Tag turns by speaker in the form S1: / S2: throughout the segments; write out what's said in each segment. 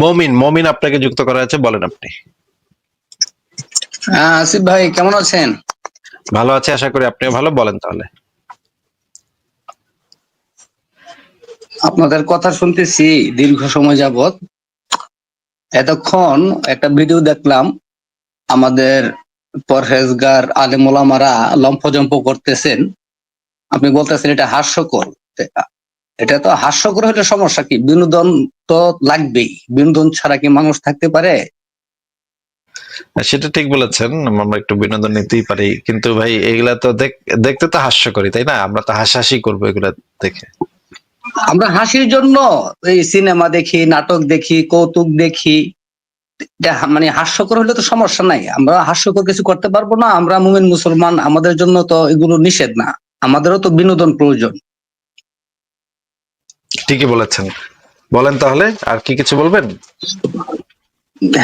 S1: মমিন মমিন আপনাকে যুক্ত করা আছে, বলেন আপনি।
S2: আসিফ ভাই কেমন আছেন?
S1: ভালো আছে, আশা করি আপনিও ভালো। বলেন তাহলে।
S2: আপনাদের কথা শুনতেছি দীর্ঘ সময় যাবত। এতক্ষণ একটা ভিডিও দেখলাম, আমাদের পরহেজগার আলেম ওলামারা লম্ফজম্প করতেছেন। আপনি বলতেছেন এটা হাস্যকর। এটা তো হাস্যকর হলে সমস্যা কি? বিনোদন তো লাগবেই, বিনোদন ছাড়া কি মানুষ থাকতে পারে?
S1: সেটা ঠিক বলেছেন, আমরা একটু বিনোদন নিতেই পারি, কিন্তু ভাই এগুলা তো দেখতে তো হাস্যকরী, তাই না? আমরা তো হাসাহাসি করবো এগুলা দেখে।
S2: আমরা হাসির জন্য এই সিনেমা দেখি, নাটক দেখি, কৌতুক দেখি। এটা মানে হাস্যকর হলে তো সমস্যা নাই, আমরা হাস্যকর কিছু করতে পারবো না? আমরা মুমিন মুসলমান, আমাদের জন্য তো এগুলো নিষেধ না। আমাদেরও তো বিনোদন প্রয়োজন।
S1: ঠিকই বলেছেন। বলেন তাহলে, আর কি কিছু বলবেন?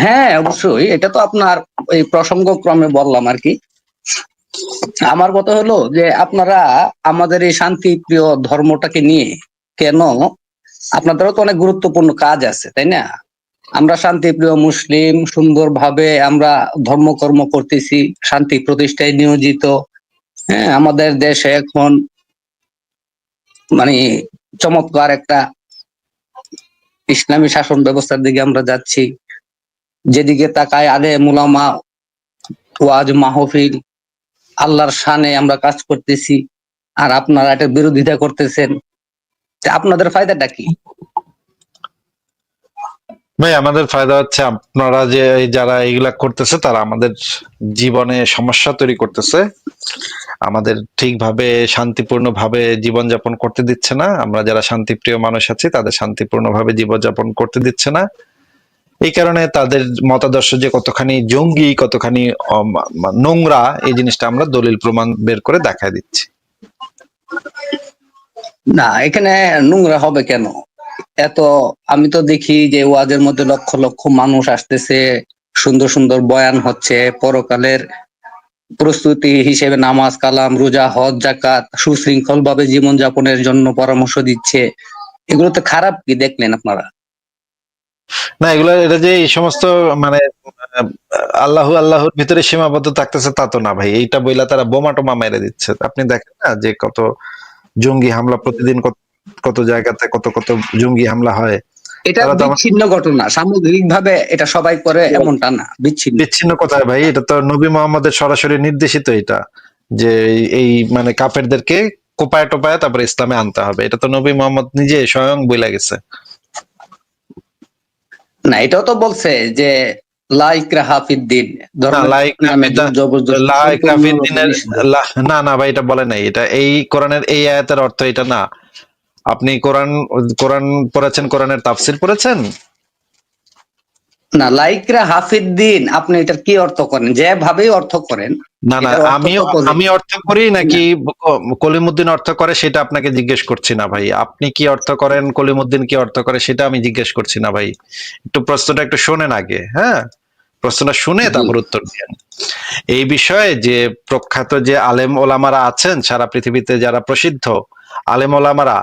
S2: হ্যাঁ অবশ্যই, এটা তো আপনার এই প্রসঙ্গ ক্রমে বললাম আর কি। আমার কথা হলো যে আপনারা আমাদের এই শান্তি প্রিয় ধর্মটাকে নিয়ে কেন, আপনাদেরও তো অনেক গুরুত্বপূর্ণ কাজ আছে তাই না? আমরা শান্তিপ্রিয় মুসলিম, সুন্দরভাবে আমরা ধর্মকর্ম করতেছি, শান্তি প্রতিষ্ঠায় নিয়োজিত। হ্যাঁ, আমাদের দেশে এখন মানে চমৎকার একটা ইসলামী শাসন ব্যবস্থার দিকে আমরা যাচ্ছি। যেদিকে তাকায় আলেম উলামা, ওয়াজ মাহফিল, আল্লাহর শানে আমরা কাজ করতেছি, আর আপনারা এটা বিরোধিতা করতেছেন। আপনাদের ফায়দাটা কি?
S1: ভাই আমাদের ফায়দা হচ্ছে আপনারা যে যারা এইগুলা করতেছে তারা আমাদের জীবনে সমস্যা তৈরি করতেছে, আমাদের ঠিকভাবে শান্তিপূর্ণভাবে জীবনযাপন করতে দিচ্ছে না। আমরা যারা শান্তিপ্রিয় মানুষ আছি তাদের শান্তিপূর্ণভাবে জীবনযাপন করতে দিচ্ছে না। এই কারণে তাদের মতাদর্শ যে কতখানি জঙ্গি, কতখানি নোংরা, এই জিনিসটা আমরা দলিল প্রমাণ বের করে দেখায় দিচ্ছি।
S2: না, এখানে নোংরা হবে কেন? এত আমি তো দেখি যে ওয়াজের মধ্যে লক্ষ লক্ষ মানুষ আসতেছে, সুন্দর সুন্দর বয়ান হচ্ছে, পরকালের প্রস্তুতি হিসেবে নামাজ কালাম রোজা হজ জাকাত সুশৃঙ্খল ভাবে জীবনযাপনের জন্য পরামর্শ দিচ্ছে। এগুলো তো খারাপ কি দেখলেন আপনারা?
S1: না, এগুলো এটা যে এই সমস্ত মানে আহ, আল্লাহর ভিতরে সীমাবদ্ধ থাকতেছে তা তো না ভাই। এইটা বইলা তারা বোমা টোমা মেরে দিচ্ছে। আপনি দেখেন না যে কত জঙ্গি হামলা প্রতিদিন, কত কত জায়গাতে কত কত জঙ্গি হামলা হয়।
S2: এটা
S1: তারা তো আমাদের
S2: বিচ্ছিন্ন ঘটনা, সামগ্রিক ভাবে এটা সবাই করে এমনটা না, বিচ্ছিন্ন।
S1: বিচ্ছিন্ন কোথায় ভাই? এটা তো নবী মোহাম্মদের সরাসরি নির্দেশিত, এটা যে এই মানে কাফেরদেরকে কোপায় টোপায় তারপরে ইসলামে আনতে হবে। এটা তো নবী মোহাম্মদ নিজে স্বয়ং বইলা গেছে।
S2: না, এটাও তো বলছে যে লা ইকরাহা ফিদ্দিন,
S1: না,
S2: ধর্মের
S1: লাইক
S2: নামে জোর জবরদস্তি সম্পূর্ণরূপে
S1: দিনের
S2: নিষিদ্ধ।
S1: না না ভাই, এটা বলে নাই। এটা এই কোরআনের এই আয়াতের অর্থ এটা না। আপনি কোরআন কোরআন পড়েছেন, কোরআনের তাফসির পড়েছেন?
S2: না, লাইকরা হাফিদ্দিন আপনি এটার কি অর্থ করেন? যেভাবেই অর্থ করেন,
S1: না না,
S2: এটার অর্থ
S1: আমিও
S2: তো
S1: আমি
S2: পজিটিভ,
S1: অর্থ করি
S2: তাই না?
S1: নাকি কলিমুদ্দিন অর্থ করে সেটা আপনাকে জিজ্ঞেস করছি না ভাই। আপনি কি অর্থ করেন, কলিমুদ্দিন কি অর্থ করে সেটা আমি জিজ্ঞেস করছি না ভাই। একটু প্রশ্নটা একটু শোনেন আগে, হ্যাঁ? প্রশ্নটা শুনে
S2: জি।
S1: তারপর উত্তর দিন। এই বিষয়ে যে প্রখ্যাত যে আলেম ওলামারা আছেন সারা পৃথিবীতে, যারা প্রসিদ্ধ আলেম ওলামারা,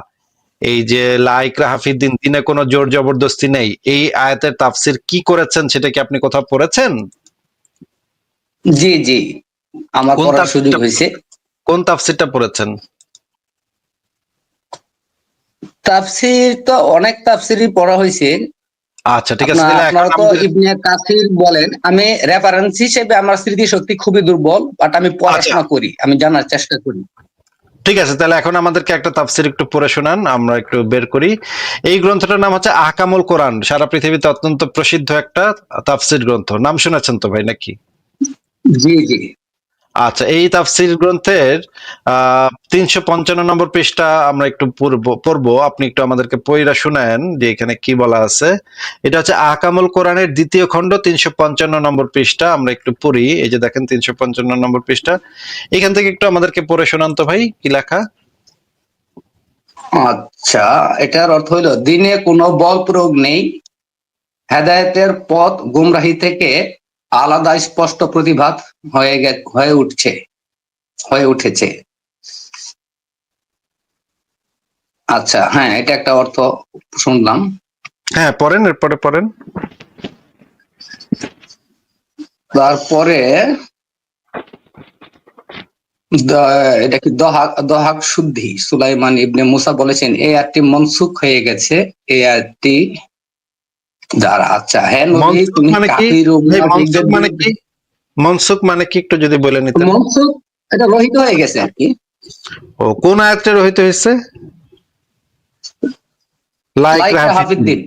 S1: এই যে লা ইকরাহা ফিদ্দিন, দিনে কোনো জোর জবরদস্তি নেই, এই আয়াতের তাফসির কি করেছেন সেটা কি আপনি কোথাও পড়েছেন?
S2: জি জি, আমার
S1: কোন
S2: পড়ার সুযোগ
S1: তাফসিরটা
S2: হয়েছে।
S1: কোন তাফসিরটা পড়েছেন?
S2: তাফসির তো অনেক তাফসিরই পড়া হয়েছে।
S1: আচ্ছা ঠিক আছে, তাহলে এখন
S2: আপনারা তো
S1: আমাদের
S2: ইবনে কাসির বলেন, আমি রেফারেন্স হিসেবে আমার স্মৃতিশক্তি খুবই দুর্বল, বাট আমি
S1: আচ্ছা
S2: পড়াশোনা করি, আমি জানার চেষ্টা করি।
S1: ঠিক আছে, তাহলে এখন আমাদেরকে একটা তাফসির একটু পড়ে শোনান, আমরা একটু বের করি। এই গ্রন্থটার নাম হচ্ছে আহকামুল কোরআন, সারা পৃথিবীতে অত্যন্ত প্রসিদ্ধ একটা তাফসির গ্রন্থ। নাম শুনেছেন তো ভাই নাকি?
S2: জি জি।
S1: আচ্ছা, এই তাফসির গ্রন্থের 355 নম্বর পৃষ্ঠা আমরা একটু পড়বো। আপনি একটু আমাদেরকে পড়া শুনায়েন যে এখানে কি বলা আছে। এটা হচ্ছে আহকামুল কোরআনের 2য় খণ্ড, 355 নম্বর পৃষ্ঠা। আমরা একটু পড়ি। এই যে দেখেন 355 নম্বর পৃষ্ঠা, এখান থেকে একটু আমাদেরকে পড়ে শোনান তো ভাই, কি লেখা।
S2: আচ্ছা, এটার অর্থ হইল দিনে কোনো বল প্রয়োগ নেই, হেদায়েতের পথ গুমরাহি থেকে আলাদা স্পষ্ট প্রতিভাত হয়ে উঠছে, হয়ে উঠেছে। আচ্ছা হ্যাঁ, এটা একটা অর্থ শুনলাম।
S1: হ্যাঁ, পড়েন, এরপরে পড়েন।
S2: তারপরে এটা কি দহাক দহাক শুদ্ধি সুলাইমান ইবনে মুসা বলেছেন এই আয়াতটি মনসুখ হয়ে গেছে। এই আয়াতটি যারা, আচ্ছা, হ্যাঁ নবী
S1: মনসুখ
S2: তুমি
S1: মানে কি
S2: কাফির ও
S1: ভাই?
S2: মুনাফিকদের
S1: মনসুখ মানে
S2: বিরুদ্ধে।
S1: কি? মনসুখ মানে কি একটু যদি বলে নিতেন।
S2: মনসুখ এটা রহিত হয়ে গেছে আর কি।
S1: ও কোন আয়াতটা রহিত হয়েছে? লাইক
S2: লাইক
S1: রাহাফিদ্দিন।
S2: হাফিদ্দিন।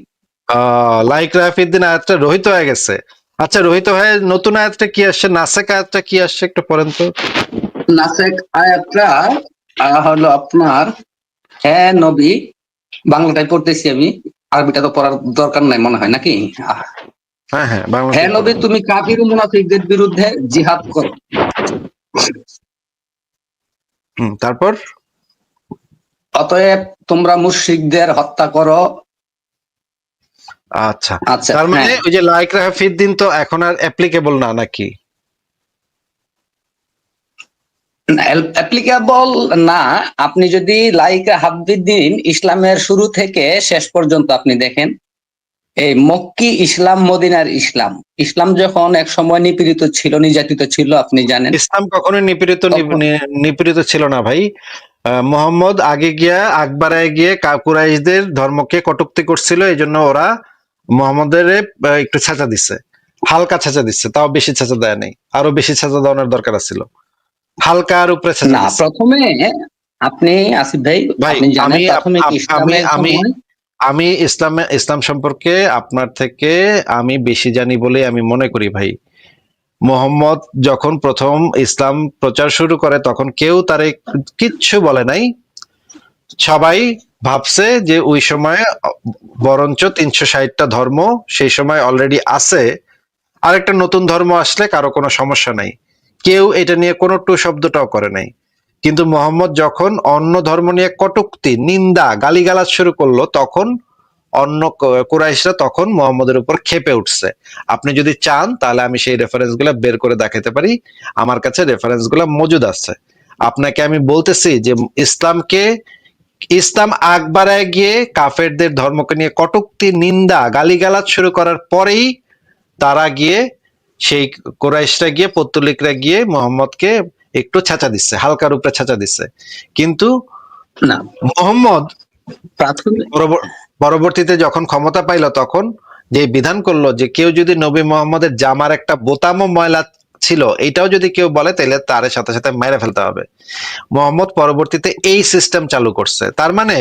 S1: লাইক রাহাফিদ্দিন আয়াতটা রহিত হয়ে গেছে। আচ্ছা, রহিত হয়ে নতুন আয়াতটা কি আসছে? নাসেক আয়াতটা কি আসছে একটু পড়েন তো।
S2: নাসেক আয়াতটা হলো আপনার, হ্যাঁ নবী, বাংলাটাই পড়তেছি আমি, আরবিটা তো পড়ার দরকার নাই মনে হয় নাকি।
S1: হ্যাঁ হ্যাঁ, বাংলাতে
S2: হ্যাঁ নবী
S1: পড়েন।
S2: তুমি কাফির ও মুনাফিকদের বিরুদ্ধে জিহাদ করো।
S1: তারপর
S2: অতএব তোমরা মুশরিকদের হত্যা করো।
S1: আচ্ছা,
S2: আচ্ছা,
S1: তার মানে
S2: হ্যাঁ,
S1: ওই যে লাইক রাহাফিদ্দিন তো এখন আর অ্যাপ্লিকেবল না নাকি?
S2: অ্যাপ্লিকেবল না। আপনি যদি লাইকা হাফিদ্দিন ইসলামের শুরু থেকে শেষ পর্যন্ত আপনি দেখেন, এই মক্কি ইসলাম, মদিনার ইসলাম, ইসলাম যখন এক সময় নিপীড়িত ছিল, নির্যাতিত ছিল, আপনি জানেন,
S1: ইসলাম কখনোই
S2: তখন
S1: নিপীড়িত ছিল না ভাই। মোহাম্মদ আগে গিয়া আকবরায় গিয়ে কুরাইশদের ধর্মকে কটূক্তি করছিল, এই জন্য ওরা মোহাম্মদের একটু ছাঁচা দিচ্ছে, হালকা ছাঁচা দিচ্ছে, তাও বেশি ছাঁচা দেয় নাই, আরো বেশি ছাঁচা দেওয়ার দরকার ছিল। হালকার উপরে ছাঁচা
S2: না,
S1: দিচ্ছে।
S2: প্রথমে আপনি আসিফ ভাই,
S1: ভাই
S2: আপনি জানেন
S1: আমি
S2: প্রাথমিক
S1: আমি
S2: ইসলামের
S1: আমি
S2: সময়।
S1: আমি ইসলাম সম্পর্কে আপনার থেকে আমি বেশি জানি বলে আমি মনে করি ভাই। মোহাম্মদ যখন প্রথম ইসলাম প্রচার শুরু করে তখন কেউ তারে কিচ্ছু বলে নাই। সবাই ভাবছে যে ওই সময় বরঞ্চ ৩৬০টা ধর্ম সেই সময় অলরেডি আছে, আরেকটা নতুন ধর্ম আসলে কারো কোনো সমস্যা নাই, কেউ এটা নিয়ে কোনো টু শব্দটাও করে নাই। কিন্তু মোহাম্মদ যখন অন্য ধর্ম নিয়ে কটূক্তি, নিন্দা, গালিগালাজ শুরু করলো তখন অন্য কুরাইশরা তখন মোহাম্মদের উপর ক্ষেপে উঠছে। আপনি যদি চান তাহলে আমি সেই রেফারেন্স গুলা বের করে দেখাতে পারি, আমার কাছে রেফারেন্স গুলা মজুদ আছে। আপনাকে আমি বলতেছি যে ইসলাম আকবরায় গিয়ে কাফেরদের ধর্মকে নিয়ে কটূক্তি, নিন্দা, গালিগালাজ শুরু করার পরেই তারা গিয়ে সেই কুরাইশরা গিয়ে পত্তলিকরা গিয়ে মোহাম্মদকে একটু ছাঁচা দিচ্ছে, হালকার উপরে ছাঁচা দিচ্ছে। কিন্তু
S2: না,
S1: মোহাম্মদ
S2: প্রাথমিক,
S1: পরবর্তীতে যখন ক্ষমতা পাইল তখন যে বিধান করলো যে কেউ যদি নবী মোহাম্মদের জামার একটা বোতামও ময়লা ছিল এইটাও যদি কেউ বলে তাহলে তার সাথে সাথে মেরে ফেলতে হবে। মোহাম্মদ পরবর্তীতে এই সিস্টেম চালু করছে। তার মানে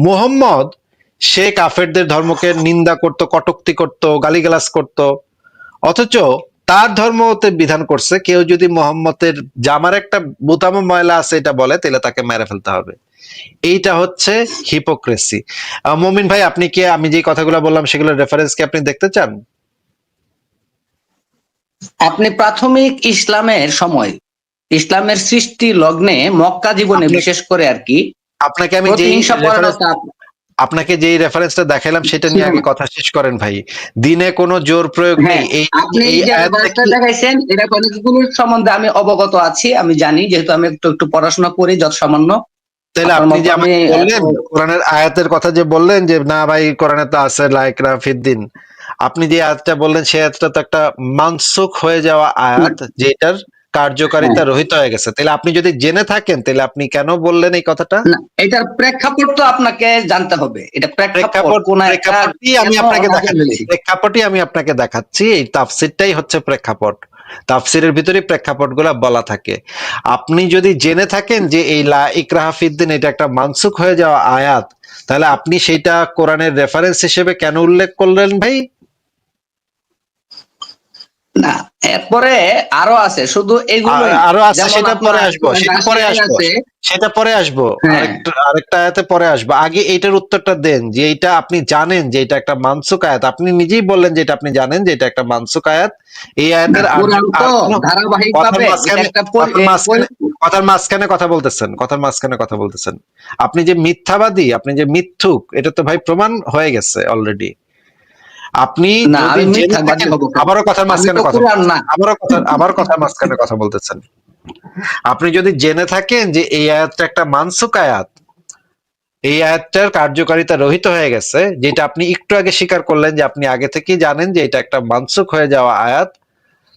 S1: মোহাম্মদ সে কাফেরদের ধর্মকে নিন্দা করত, কটূক্তি করত, গালিগালাজ করত, অথচ তার ধর্মতে বিধান করছে কেউ যদি মোহাম্মদের জামার একটা বোতামও ময়লা আছে এটা বলে তাহলে তাকে মেরে ফেলতে হবে। এইটা হচ্ছে হিপোক্রেসি। মমিন ভাই, আপনি কি আমি যে কথাগুলো বললাম সেগুলোর রেফারেন্স কি আপনি দেখতে চান?
S2: আপনি প্রাথমিক ইসলামের সময়, ইসলামের সৃষ্টি লগ্নে, মক্কা জীবনে
S1: আপনাকে
S2: বিশেষ করে আর কি,
S1: আপনাকে আমি যেই
S2: প্রতিহিংসা
S1: রেফারেন্স
S2: পরায়ণতা
S1: আপনাকে যেই রেফারেন্সটা দেখাইলাম সেটা
S2: ছিল
S1: নিয়ে আগে
S2: না।
S1: কথা শেষ করেন ভাই। দিনে কোনো জোর প্রয়োগ নেই।
S2: হ্যাঁ,
S1: এই
S2: আপনি
S1: এই
S2: যে
S1: আয়াতটা
S2: রেফারেন্সটা
S1: কি
S2: দেখাইছেন এটা অনেকগুলোর সম্বন্ধে আমি অবগত আছি, আমি জানি, যেহেতু আমি একটু একটু পড়াশোনা করি যত সামান্য।
S1: তাহলে
S2: আপনার
S1: আপনি
S2: মতো
S1: যে
S2: আমি
S1: আমাকে
S2: এত,
S1: বললেন কোরআনের আয়াতের কথা যে বললেন যে না ভাই কোরআনে তো আছে লাইক রাফিদ্দিন, আপনি যে আয়াতটা বললেন সেই আয়াতটা তো একটা মানসুখ হয়ে যাওয়া আয়াত যেটার
S2: হ্যাঁ,
S1: কার্যকারিতা রহিত হয়ে গেছে। তাহলে আপনি যদি জেনে থাকেন তাহলে আপনি কেন বললেন এই কথাটা?
S2: না, এটার প্রেক্ষাপট তো আপনাকে জানতে হবে। এটা প্রেক্ষাপট
S1: প্রেক্ষাপট
S2: কোন একটা
S1: প্রেক্ষাপটই আমি
S2: কেন
S1: আপনাকে
S2: নাযিল
S1: দেখাচ্ছি,
S2: হয়েছে।
S1: প্রেক্ষাপটই আমি আপনাকে দেখাচ্ছি, এই তাফসিরটাই হচ্ছে প্রেক্ষাপট। তাফসিরের ভিতরে প্রেক্ষাপট গুলা বলা থাকে। আপনি যদি জেনে থাকেন যে এই লা ইকরাহা ফিদ্দিন এটা একটা মানসুখ হয়ে যাওয়া আয়াত, তাহলে আপনি সেইটা কোরআনের রেফারেন্স হিসেবে কেন উল্লেখ করলেন ভাই?
S2: না, এরপরে আরো আছে, শুধু এগুলোই না।
S1: আরো আছে,
S2: যেমন
S1: সেটা পরে
S2: আপনার
S1: আসবো,
S2: আছে।
S1: সেটা পরে আসবো,
S2: হ্যাঁ,
S1: আরেকটা আয়াতে পরে আসবো। আগে এইটার উত্তরটা দেন যে এইটা আপনি জানেন যে এটা একটা মানসুক আয়াত। আপনি নিজেই বললেন যে এটা আপনি জানেন যে এটা একটা মানসুক আয়াত। এই
S2: না,
S1: আয়াতের
S2: কোরআন
S1: আর
S2: তো
S1: কোনো
S2: ধারাবাহিক
S1: কথার
S2: ভাবে এটা
S1: মাঝখানে
S2: একটা
S1: কথার মাঝখানে কথা বলতেছেন, কথার মাঝখানে কথা বলতেছেন। আপনি যে মিথ্যাবাদী, আপনি যে মিথ্যুক, এটা তো ভাই প্রমাণ হয়ে গেছে অলরেডি। আপনি
S2: না,
S1: যদি
S2: আমি
S1: জেনে
S2: মিথ্যাবাদী
S1: থাকেন,
S2: হব কেন?
S1: আবারও কথার
S2: আমি
S1: মাঝখানে
S2: তো
S1: কথা
S2: কোরআন
S1: বলতেছেন,
S2: না।
S1: আবারও কথার মাঝখানে কথা বলতেছেন। আপনি যদি জেনে থাকেন যে এই আয়াতটা একটা মানসুক আয়াত, এই আয়াতটার কার্যকারিতা রহিত হয়ে গেছে, যেটা আপনি একটু আগে স্বীকার করলেন যে আপনি আগে থেকেই জানেন যে এটা একটা মানসুখ হয়ে যাওয়া আয়াত।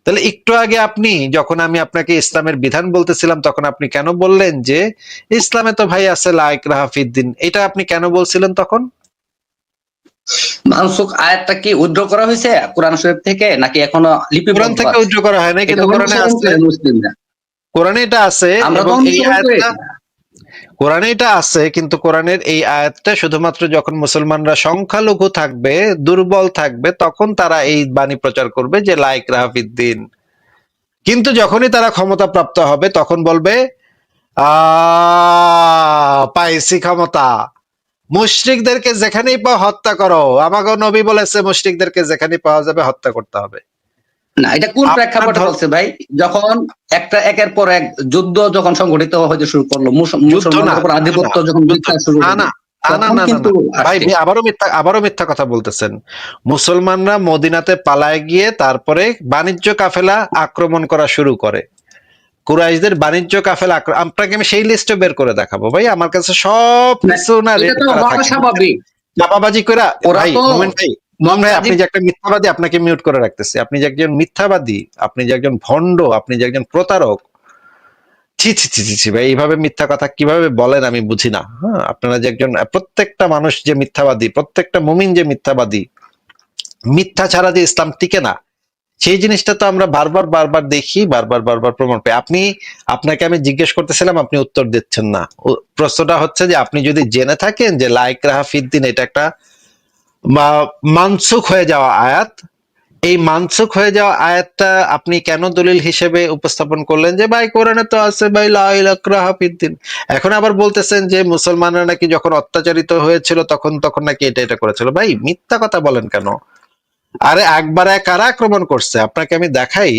S1: তাহলে একটু আগে আপনি যখন আমি আপনাকে ইসলামের বিধান বলতেছিলাম তখন আপনি কেন বললেন যে ইসলামে তো ভাই আছে লা ইকরাহা ফিদ্দিন, এটা আপনি কেন বলছিলেন তখন?
S2: মানসুখ আয়াতটা কি উদ্র করা হয়েছে কোরআন শরীফ থেকে, নাকি এখনো
S1: কোরআন
S2: লিপিবদ্ধ
S1: থেকে
S2: আছে?
S1: উদ্ধৃত করা হয় না,
S2: এটা
S1: কিন্তু কোরআনে
S2: অনুসরণ
S1: আছে।
S2: করে মুসলিমরা,
S1: কোরআনে এটা আছে
S2: আমরা তো
S1: এবং এই
S2: অনুসরণ করি
S1: আয়াতটা
S2: এটা।
S1: কোরআনে এটা আছে, কিন্তু কোরআনের এই আয়াতটা শুধুমাত্র যখন মুসলমানরা সংখ্যালঘু থাকবে, দুর্বল থাকবে, তখন তারা এই বাণী প্রচার করবে যে লা ইকরাহা ফিদ্দিন। কিন্তু যখনই তারা ক্ষমতা প্রাপ্ত হবে তখন বলবে পাইছি ক্ষমতা, মুশরিকদেরকে যেখানেই পাও হত্যা করো, আমাকে নবী বলেছে মুশরিকদেরকে যেখানেই পাওয়া যাবে হত্যা করতে হবে।
S2: না, এটা কোন
S1: আপনার
S2: প্রেক্ষাপটে বলছে ভাই? যখন একটা একের পর এক যুদ্ধ যখন সংঘটিত হতে শুরু করলো,
S1: যুদ্ধ না,
S2: মুসলমানদের উপর
S1: যুদ্ধ না,
S2: আধিপত্য যখন
S1: যুদ্ধ
S2: বিস্তার শুরু
S1: না,
S2: হলো,
S1: না, না,
S2: তখন
S1: না, না,
S2: কিন্তু
S1: না, ভাই
S2: আসছে।
S1: ভাই আবারও মিথ্যা কথা বলতেছেন। মুসলমানরা মদিনাতে পালায় গিয়ে তারপরে বাণিজ্য কাফেলা আক্রমণ করা শুরু করে। কুরাইশদের বাণিজ্য কাফেলা আপনাকে আমি সেই লিস্টে বের করে দেখাবো ভাই, আমার কাছে সব
S2: না,
S1: কিছু না
S2: এটা
S1: রেডি
S2: তো
S1: করা
S2: হওয়া
S1: থাকে।
S2: স্বাভাবিক।
S1: চাপাবাজি করে
S2: ওরা
S1: ভাই,
S2: তো
S1: মোমেন ভাই,
S2: মক্কাজি।
S1: আপনি যে একটা মিথ্যাবাদী, আপনাকে মিউট করে রাখতেছি। আপনি যে একজন মিথ্যাবাদী, আপনি যে একজন ভণ্ড, আপনি যে একজন প্রতারক, ছি ছি ছি ছি ছি ভাই, এইভাবে মিথ্যা কথা কিভাবে বলেন আমি বুঝি না। হ্যাঁ, আপনারা যে একজন, প্রত্যেকটা মানুষ যে মিথ্যাবাদী, প্রত্যেকটা মুমিন যে মিথ্যাবাদী, মিথ্যা ছাড়া যে ইসলাম টিকে না, সেই জিনিসটা তো আমরা বারবার বারবার দেখি, বারবার বারবার প্রমাণ পাই। আপনাকে আমি জিজ্ঞেস করতেছিলাম, আপনি উত্তর দিচ্ছেন না। প্রশ্নটা হচ্ছে যে আপনি যদি জেনে থাকেন যে লা ইকরাহা ফিদ্দিন এটা একটা মানসুখ হয়ে যাওয়া আয়াত, এই মানসুখ হয়ে যাওয়া আয়াতটা আপনি কেন দলিল হিসেবে উপস্থাপন করলেন যে ভাই কোরআনে তো আছে ভাই লা ইকরাহা ফিদ্দিন। এখন আবার বলতেছেন যে মুসলমানরা নাকি যখন অত্যাচারিত হয়েছিল তখন তখন নাকি এটা করেছিল। ভাই মিথ্যা কথা বলেন কেন? আরে একবার কারা আক্রমণ করছে আপনাকে আমি দেখাই।